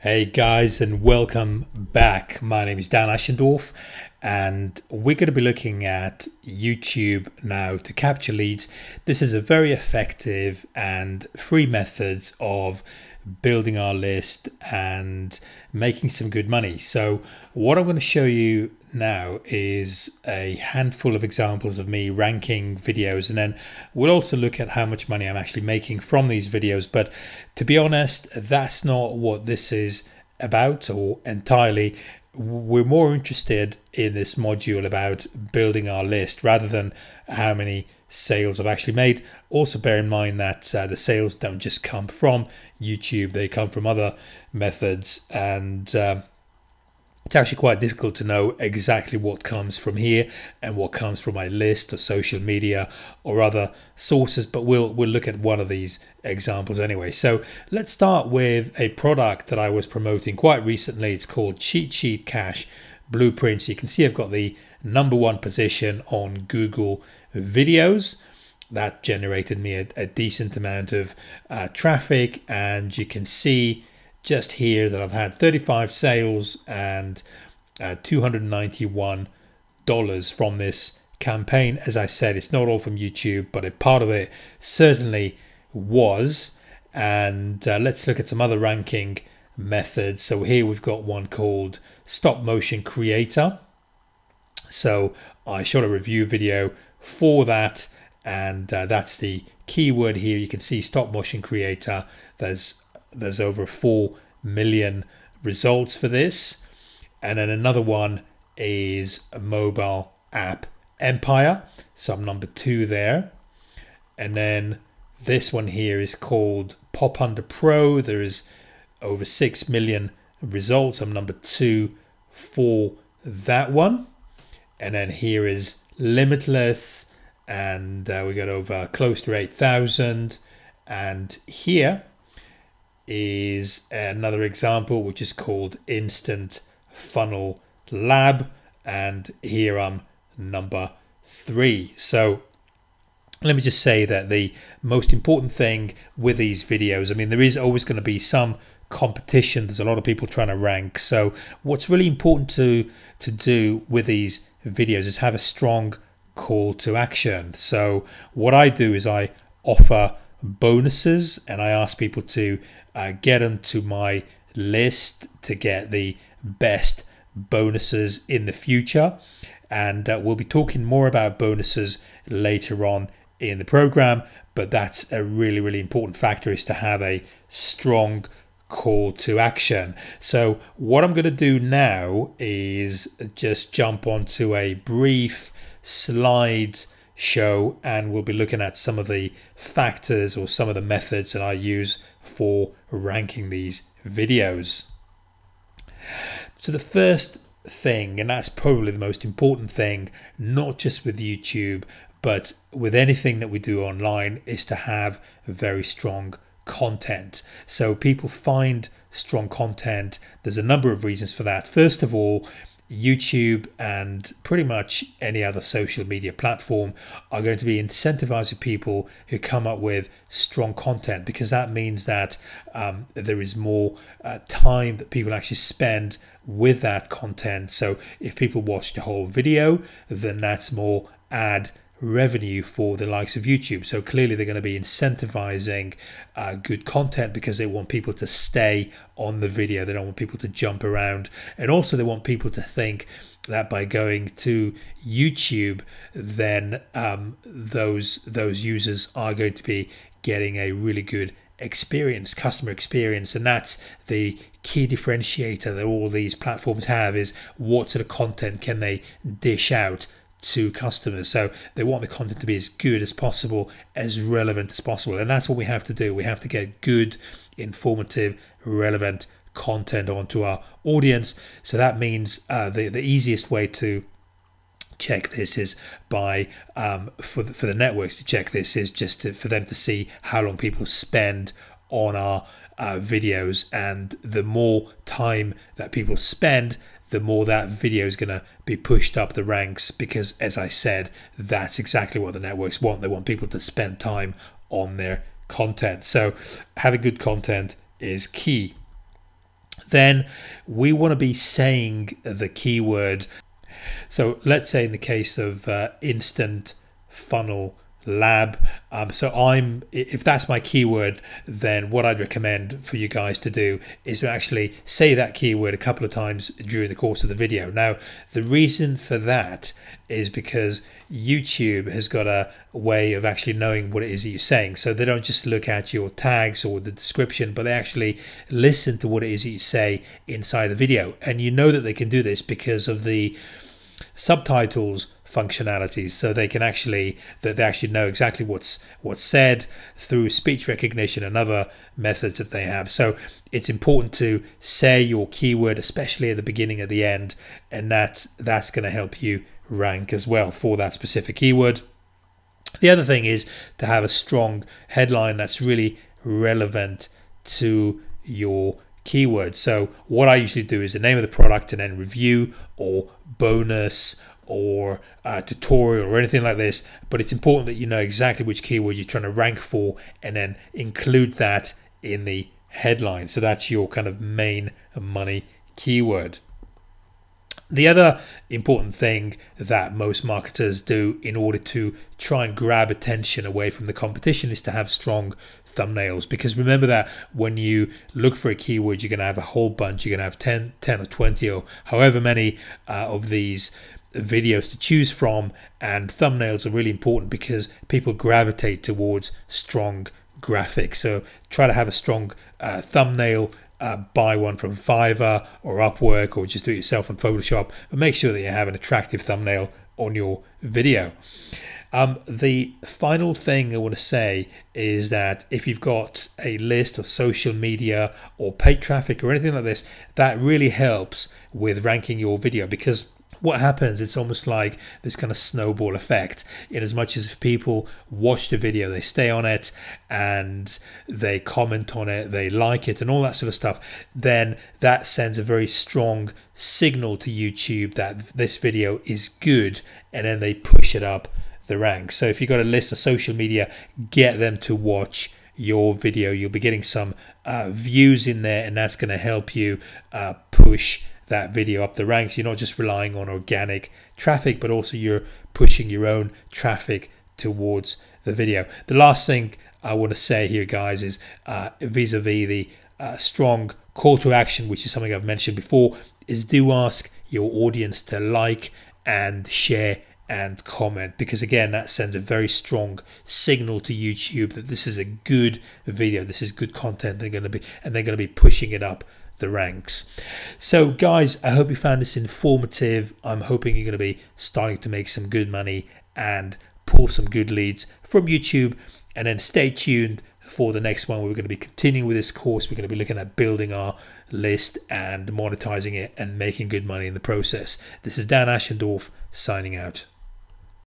Hey guys, and welcome back. My name is Dan Aschendorf, and we're going to be looking at YouTube now to capture leads. This is a very effective and free methods of building our list and making some good money. So what I'm going to show you now is a handful of examples of me ranking videos, and then we'll also look at how much money I'm actually making from these videos. But to be honest, that's not what this is about or entirely. We're more interested in this module about building our list rather than how many sales I've actually made. Also bear in mind that the sales don't just come from YouTube, they come from other methods, and it's actually quite difficult to know exactly what comes from here and what comes from my list or social media or other sources, but we'll look at one of these examples anyway. So let's start with a product that I was promoting quite recently. It's called Cheat Sheet Cash Blueprints. You can see I've got the #1 position on Google videos. That generated me a decent amount of traffic, and you can see just here that I've had 35 sales and $291 from this campaign. As I said, it's not all from YouTube, but a part of it certainly was. And let's look at some other ranking methods. So here we've got one called Stop Motion Creator. So I shot a review video for that, and that's the keyword here. You can see Stop Motion Creator. There's over 4 million results for this. And then another one is a mobile app empire. So I'm #2 there. And then this one here is called Pop Under Pro. There is over 6 million results. I'm #2 for that one. And then here is Limitless, and we got over close to 8,000. And here is another example which is called Instant Funnel Lab, and here I'm #3. So let me just say that the most important thing with these videos, I mean, there is always going to be some competition. There's a lot of people trying to rank. So what's really important to do with these videos is have a strong call to action. So what I do is I offer bonuses, and I ask people to get onto my list to get the best bonuses in the future. And we'll be talking more about bonuses later on in the program, but that's a really important factor, is to have a strong call to action. So what I'm going to do now is just jump onto a brief slides show, and we'll be looking at some of the factors or some of the methods that I use for ranking these videos. So the first thing, and that's probably the most important thing, not just with YouTube but with anything that we do online, is to have very strong content. So people find strong content. There's a number of reasons for that. First of all, YouTube and pretty much any other social media platform are going to be incentivizing people who come up with strong content, because that means that there is more time that people actually spend with that content. So if people watch the whole video, then that's more ad revenue for the likes of YouTube. So clearly they're going to be incentivizing good content, because they want people to stay on the video. They don't want people to jump around, and also they want people to think that by going to YouTube, then those users are going to be getting a really good experience, customer experience. And that's the key differentiator that all these platforms have, is what sort of content can they dish out to customers. So they want the content to be as good as possible, as relevant as possible, and that's what we have to do. We have to get good, informative, relevant content onto our audience. So that means the easiest way to check this is by for the networks to check this is just for them to see how long people spend on our videos, and the more time that people spend, the more that video is going to be pushed up the ranks, because as I said, that's exactly what the networks want. They want people to spend time on their content. So having good content is key. then we want to be saying the keyword. So let's say in the case of instant funnel lab, if that's my keyword, then what I'd recommend for you guys to do is to actually say that keyword a couple of times during the course of the video. Now, the reason for that is because YouTube has got a way of actually knowing what it is that you're saying. So they don't just look at your tags or the description, but they actually listen to what it is that you say inside the video. And you know that they can do this because of the subtitles functionalities, so they actually know exactly what's said through speech recognition and other methods that they have. So it's important to say your keyword, especially at the beginning, at the end, and that's going to help you rank as well for that specific keyword. The other thing is to have a strong headline that's really relevant to your keyword. So what I usually do is the name of the product and then review or bonus or tutorial or anything like this, but it's important that you know exactly which keyword you're trying to rank for and then include that in the headline. So that's your kind of main money keyword. The other important thing that most marketers do in order to try and grab attention away from the competition is to have strong thumbnails, because remember that when you look for a keyword, you're going to have a whole bunch. You're going to have 10 or 20 or however many of these videos to choose from, and thumbnails are really important because people gravitate towards strong graphics. So try to have a strong thumbnail. Buy one from Fiverr or Upwork, or just do it yourself on Photoshop, but make sure that you have an attractive thumbnail on your video. The final thing I want to say is that if you've got a list of social media or paid traffic or anything like this, that really helps with ranking your video, because what happens, it's almost like this kind of snowball effect, in as much as people watch the video, they stay on it and they comment on it, they like it and all that sort of stuff, then that sends a very strong signal to YouTube that this video is good, and then they push it up the ranks. So if you've got a list of social media, get them to watch your video. You'll be getting some views in there, and that's going to help you push that video up the ranks. You're not just relying on organic traffic, but also you're pushing your own traffic towards the video. The last thing I want to say here, guys, is vis-a-vis the strong call to action, which is something I've mentioned before, is do ask your audience to like and share and comment, because again, that sends a very strong signal to YouTube that this is a good video, this is good content. They're going to be pushing it up the ranks. So guys, I hope you found this informative. I'm hoping you're going to be starting to make some good money and pull some good leads from YouTube, and then stay tuned for the next one. We're going to be continuing with this course. We're going to be looking at building our list and monetizing it and making good money in the process. This is Dan Ashendorf signing out.